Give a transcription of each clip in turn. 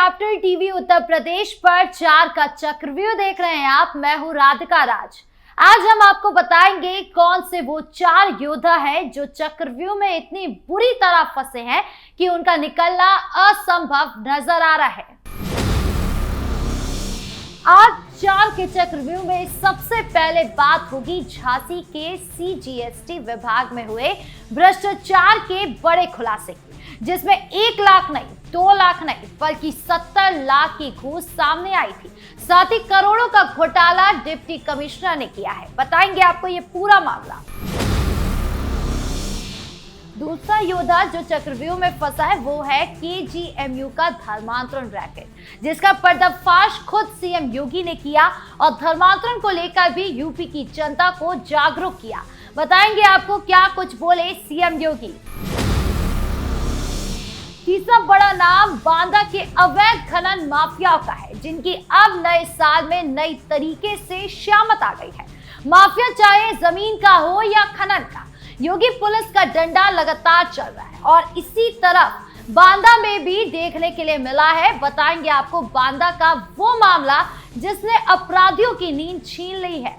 Capital TV Uttar Pradesh पर 4 का चक्रव्यूह देख रहे हैं आप। मैं हूं राधिका राज। आज हम आपको बताएंगे कौन से वो 4 योद्धा हैं जो चक्रव्यूह में इतनी बुरी तरह फंसे हैं कि उनका निकलना असंभव नजर आ रहा है। आज 4 के चक्रव्यूह में सबसे पहले बात होगी झांसी के CGST विभाग में हुए भ्रष्टाचार के बड़े खुलासे की, जिसमें 1 लाख नहीं, 2 लाख नहीं बल्कि 70 लाख की घूस सामने आई थी। साथ ही करोड़ों का घोटाला डिप्टी कमिश्नर ने किया है। बताएंगे आपको ये पूरा मामला। दूसरा योद्धा जो चक्रव्यूह में फंसा है वो है KGMU का धर्मांतरण रैकेट, जिसका पर्दाफाश खुद सीएम योगी ने किया और धर्मांतरण को लेकर भी यूपी की जनता को जागरूक किया। बताएंगे आपको क्या कुछ बोले सीएम योगी। तीसरा बड़ा नाम बांदा के अवैध खनन माफियाओं का है, जिनकी अब नए साल में नई तरीके से शामत आ गई है। माफिया चाहे जमीन का हो या खनन का, योगी पुलिस का डंडा लगातार चल रहा है और इसी तरह बांदा में भी देखने के लिए मिला है। बताएंगे आपको बांदा का वो मामला जिसने अपराधियों की नींद छीन ली है।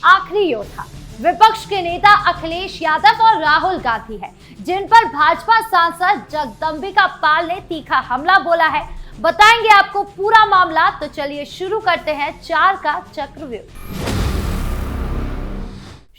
आखिरी योद्धा विपक्ष के नेता अखिलेश यादव और राहुल गांधी है, जिन पर भाजपा सांसद जगदंबिका पाल ने तीखा हमला बोला है। बताएंगे आपको पूरा मामला। तो चलिए शुरू करते हैं 4 का चक्रव्यूह।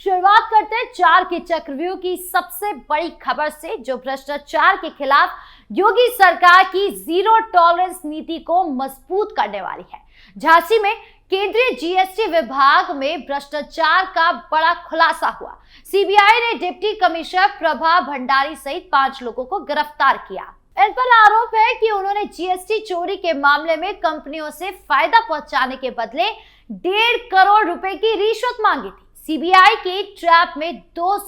शुरुआत करते हैं 4 के चक्रव्यूह की सबसे बड़ी खबर से, जो भ्रष्टाचार के खिलाफ योगी सरकार की जीरो टॉलरेंस नीति को मजबूत करने वाली है। झांसी में केंद्रीय GST विभाग में भ्रष्टाचार का बड़ा खुलासा हुआ। सीबीआई ने डिप्टी कमिश्नर प्रभा भंडारी सहित 5 लोगों को गिरफ्तार किया। इन पर आरोप है कि उन्होंने GST चोरी के मामले में कंपनियों से फायदा पहुंचाने के बदले 1.5 करोड़ रुपए की रिश्वत मांगी थी। सीबीआई के ट्रैप में 2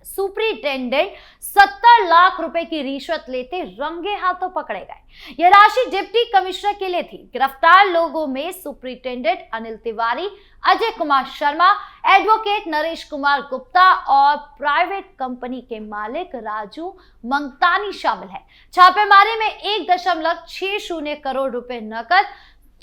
सुपरिटेंडेंट 70 लाख रुपए की रिश्वत लेते रंगे हाथों पकड़े गए। यह राशि डिप्टी कमिश्नर के लिए थी। गिरफ्तार लोगों में सुपरिटेंडेंट अनिल तिवारी, अजय कुमार शर्मा, एडवोकेट नरेश कुमार गुप्ता और प्राइवेट कंपनी के मालिक राजू मंगतानी शामिल है। छापेमारी में 1.60 करोड़ रुपए नकद,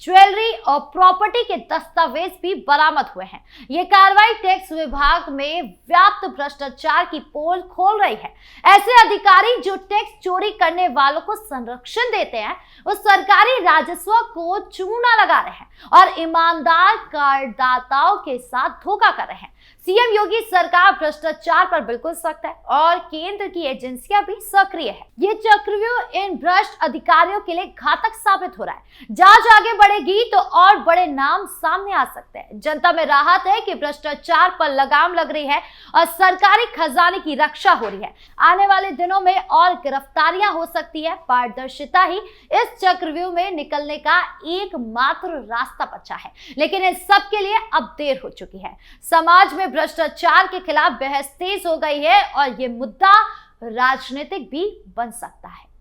ज्वेलरी और प्रॉपर्टी के दस्तावेज भी बरामद हुए हैं। ये कार्रवाई टैक्स विभाग में व्याप्त भ्रष्टाचार की पोल खोल रही है। ऐसे अधिकारी जो टैक्स चोरी करने वालों को संरक्षण देते हैं, वो सरकारी राजस्व को चूना लगा रहे हैं और ईमानदार करदाताओं के साथ धोखा कर रहे हैं। सीएम योगी सरकार भ्रष्टाचार पर बिल्कुल सख्त है और केंद्र की एजेंसियां भी सक्रिय है। ये चक्रव्यूह इन भ्रष्ट अधिकारियों के लिए घातक साबित हो रहा है। जांच आगे बढ़ेगी तो और बड़े नाम सामने आ सकते हैं। जनता में राहत है कि भ्रष्टाचार पर लगाम लग रही है और सरकारी खजाने की रक्षा हो रही है। आने वाले दिनों में और गिरफ्तारियां हो सकती है। पारदर्शिता ही इस चक्रव्यूह में निकलने का एकमात्र रास्ता बचा है, लेकिन इस सब के लिए अब देर हो चुकी है। समाज में भ्रष्टाचार के खिलाफ बहस तेज हो गई है और ये मुद्दा राजनीतिक भी बन सकता है।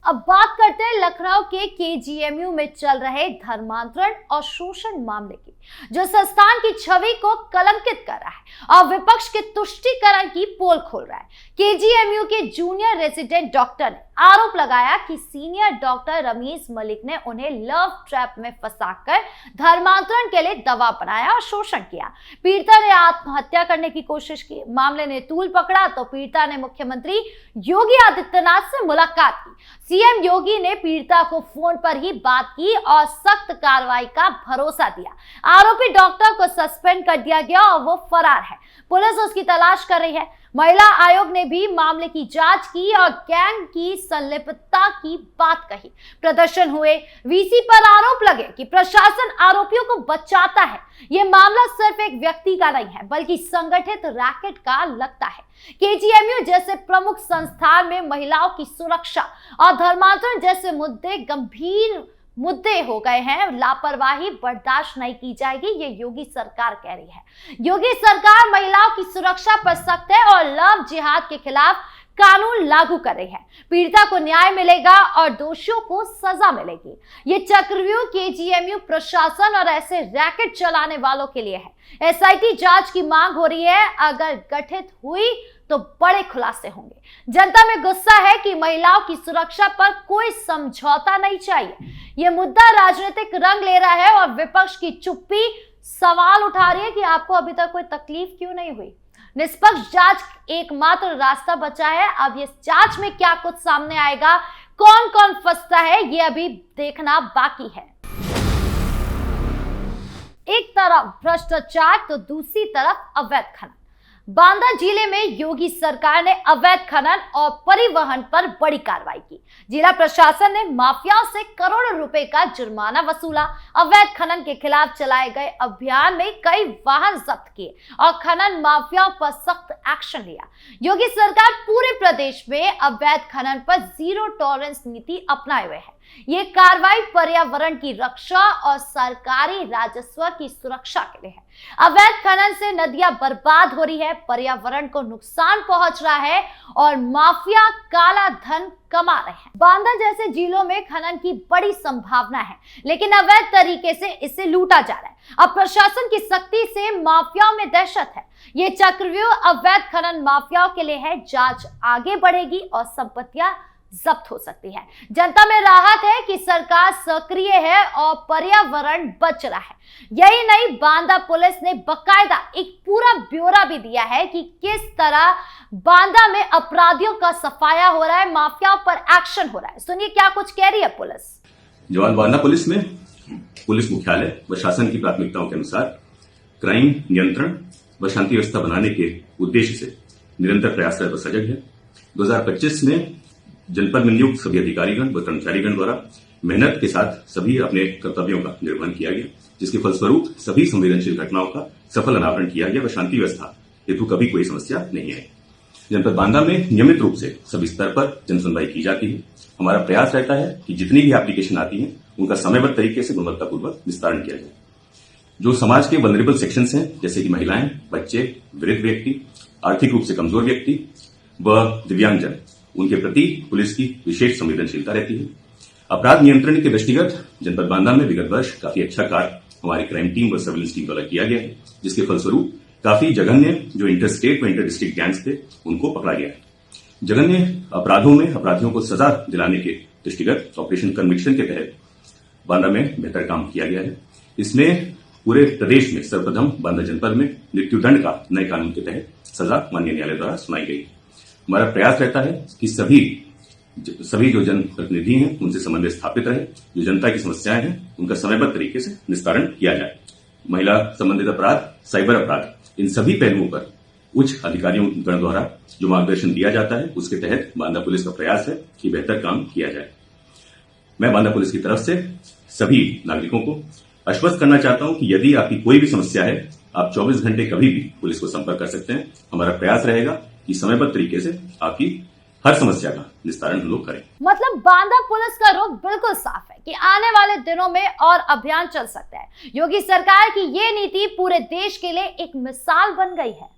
अब बात करते हैं लखनऊ के KGMU में चल रहे धर्मांतरण और शोषण मामले की, जो संस्थान की छवि को कलंकित कर रहा है और विपक्ष के तुष्टीकरण की पोल खोल रहा है। KGMU के जूनियर रेजिडेंट डॉक्टर ने आरोप लगाया कि सीनियर डॉक्टर रमीज मलिक ने उन्हें लव ट्रैप में फंसाकर धर्मांतरण के लिए दबाव बनाया और शोषण किया। पीड़िता ने आत्महत्या करने की कोशिश की। मामले ने तूल पकड़ा तो पीड़िता ने मुख्यमंत्री योगी आदित्यनाथ से मुलाकात की। सीएम योगी ने पीड़िता को फोन पर ही बात की और सख्त कार्रवाई का भरोसा दिया। आरोपी डॉक्टर को सस्पेंड कर दिया गया और वो फरार है। पुलिस उसकी तलाश कर रही है। महिला आयोग ने भी मामले की जांच की और गैंग की संलिप्तता की बात कही। प्रदर्शन हुए। वीसी पर आरोप लगे कि प्रशासन आरोपियों को बचाता है। यह मामला सिर्फ एक व्यक्ति का नहीं है, बल्कि संगठित रैकेट का लगता है। KGMU जैसे प्रमुख संस्थान में महिलाओं की सुरक्षा और धर्मांतरण जैसे मुद्दे गंभीर मुद्दे हो गए हैं। लापरवाही बर्दाश्त नहीं की जाएगी, ये योगी सरकार कह रही है। योगी सरकार महिलाओं की सुरक्षा पर सख्त है और लव जिहाद के खिलाफ कानून लागू कर रही है। पीड़िता को न्याय मिलेगा और दोषियों को सजा मिलेगी। ये चक्रव्यूह केजीएमयू प्रशासन और ऐसे रैकेट चलाने वालों के लिए है। एसआईटी जांच की मांग हो रही है। अगर गठित हुई तो बड़े खुलासे होंगे। जनता में गुस्सा है कि महिलाओं की सुरक्षा पर कोई समझौता नहीं चाहिए। यह मुद्दा राजनीतिक रंग ले रहा है और विपक्ष की चुप्पी सवाल उठा रही है कि आपको अभी तक कोई तकलीफ क्यों नहीं हुई। निष्पक्ष जांच एकमात्र रास्ता बचा है। अब इस जांच में क्या कुछ सामने आएगा, कौन कौन फंसता है, ये अभी देखना बाकी है। एक तरफ भ्रष्टाचार तो दूसरी तरफ अवैध खनन। बांदा जिले में योगी सरकार ने अवैध खनन और परिवहन पर बड़ी कार्रवाई की। जिला प्रशासन ने माफियाओं से करोड़ों रुपए का जुर्माना वसूला। अवैध खनन के खिलाफ चलाए गए अभियान में कई वाहन जब्त किए और खनन माफियाओं पर सख्त एक्शन लिया। योगी सरकार पूरे प्रदेश में अवैध खनन पर जीरो टॉलरेंस नीति अपनाए हुए है। ये कार्रवाई पर्यावरण की रक्षा और सरकारी राजस्व की सुरक्षा के लिए है। अवैध खनन से नदियां बर्बाद हो रही है, पर्यावरण को नुकसान पहुंच रहा है और माफिया काला धन कमा रहे हैं। बांदा जैसे जिलों में खनन की बड़ी संभावना है, लेकिन अवैध तरीके से इसे लूटा जा रहा है। अब प्रशासन की सख्ती से माफियाओं में दहशत है। ये चक्रव्यूह अवैध खनन माफियाओं के लिए है। जांच आगे बढ़ेगी और संपत्तियां जब्त हो सकती है। जनता में राहत है कि सरकार सक्रिय है और पर्यावरण बच रहा है। यही नहीं, बांदा पुलिस ने बकायदा एक पूरा ब्यौरा भी दिया है कि किस तरह बांदा में अपराधियों का सफाया हो रहा है, माफियाओं पर एक्शन हो रहा है। सुनिए क्या कुछ कह रही है पुलिस। जवान बांदा पुलिस में पुलिस मुख्यालय व शासन की प्राथमिकताओं के अनुसार क्राइम नियंत्रण व शांति व्यवस्था बनाने के उद्देश्य से निरंतर प्रयासरत व सजग है। 2025 में जनपद में नियुक्त सभी अधिकारीगण व कर्मचारीगण द्वारा मेहनत के साथ सभी अपने कर्तव्यों का निर्वहन किया गया, जिसके फलस्वरूप सभी संवेदनशील घटनाओं का सफल अनावरण किया गया व शांति व्यवस्था हेतु कभी कोई समस्या नहीं आई। जनपद बांदा में नियमित रूप से सभी स्तर पर जनसुनवाई की जाती है। हमारा प्रयास रहता है कि जितनी भी एप्लीकेशन आती है उनका समयबद्ध तरीके से गुणवत्तापूर्वक निस्तारण किया जाए। जो समाज के वल्नरेबल सेक्शंस हैं, जैसे कि महिलाएं, बच्चे, वृद्ध व्यक्ति, आर्थिक रूप से कमजोर व्यक्ति व दिव्यांगजन, उनके प्रति पुलिस की विशेष संवेदनशीलता रहती है। अपराध नियंत्रण के दृष्टिगत जनपद बांदा में विगत वर्ष काफी अच्छा कार्य हमारी क्राइम टीम व सर्विलेंस टीम द्वारा किया गया है, जिसके फलस्वरूप काफी जघन्य जो इंटर स्टेट व इंटर डिस्ट्रिक्ट गैंग्स थे उनको पकड़ा गया है। जघन्य अपराधों में अपराधियों को सजा दिलाने के दृष्टिगत ऑपरेशन कन्विक्शन के तहत बांदा में बेहतर काम किया गया है। इसमें पूरे प्रदेश में सर्वप्रथम बांदा जनपद में मृत्युदंड का नए कानून के तहत सजा माननीय न्यायालय द्वारा सुनाई गई। हमारा प्रयास रहता है कि सभी जो जनप्रतिनिधि हैं उनसे समन्वय स्थापित रहे, जो जनता की समस्याएं हैं उनका समयबद्ध तरीके से निस्तारण किया जाए। महिला संबंधित अपराध, साइबर अपराध, इन सभी पहलुओं पर उच्च अधिकारियों गण द्वारा जो मार्गदर्शन दिया जाता है उसके तहत बांदा पुलिस का प्रयास है कि बेहतर काम किया जाए। मैं बांदा पुलिस की तरफ से सभी नागरिकों को आश्वस्त करना चाहता हूं कि यदि आपकी कोई भी समस्या है, आप 24 घंटे कभी भी पुलिस को संपर्क कर सकते हैं। हमारा प्रयास रहेगा कि समयबद्ध तरीके से आपकी हर समस्या का निस्तारण हम लोग करें। मतलब बांदा पुलिस का रुख बिल्कुल साफ है कि आने वाले दिनों में और अभियान चल सकता है। योगी सरकार की ये नीति पूरे देश के लिए एक मिसाल बन गई है।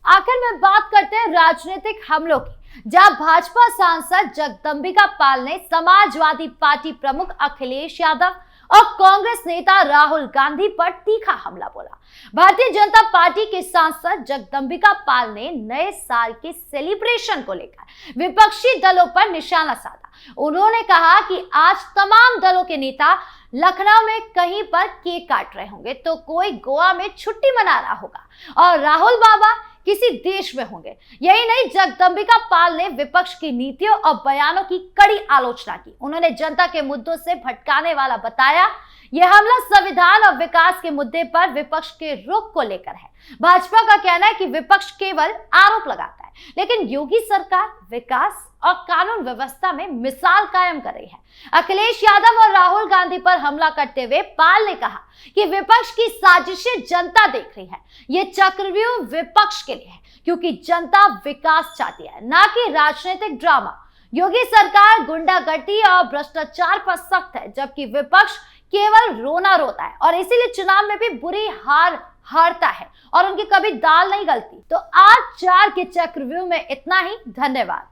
आखिर में बात करते हैं राजनीतिक हमलों की, जहां भाजपा सांसद जगदंबिका पाल ने समाजवादी पार्टी प्रमुख अखिलेश यादव और कांग्रेस नेता राहुल गांधी पर तीखा हमला बोला। भारतीय जनता पार्टी के सांसद जगदंबिका पाल ने नए साल के सेलिब्रेशन को लेकर विपक्षी दलों पर निशाना साधा। उन्होंने कहा कि आज तमाम दलों के नेता लखनऊ में कहीं पर केक काट रहे होंगे तो कोई गोवा में छुट्टी मना रहा होगा और राहुल बाबा किसी देश में होंगे। यही नहीं, जगदंबिका पाल ने विपक्ष की नीतियों और बयानों की कड़ी आलोचना की। उन्होंने जनता के मुद्दों से भटकाने वाला बताया। यह हमला संविधान और विकास के मुद्दे पर विपक्ष के रुख को लेकर है। भाजपा का कहना है कि विपक्ष केवल आरोप लगाता है, लेकिन योगी सरकार विकास और कानून व्यवस्था में मिसाल कायम कर रही है। अखिलेश यादव और राहुल गांधी पर हमला करते हुए पाल ने कहा कि विपक्ष की साजिशें जनता देख रही है। ये चक्रव्यूह विपक्ष के लिए है, क्योंकि जनता विकास चाहती है, ना कि राजनीतिक ड्रामा। योगी सरकार गुंडागर्दी और भ्रष्टाचार पर सख्त है, जबकि विपक्ष केवल रोना रोता है और इसीलिए चुनाव में भी बुरी हार हारता है और उनकी कभी दाल नहीं गलती। तो आज 4 के चक्रव्यूह में इतना ही। धन्यवाद।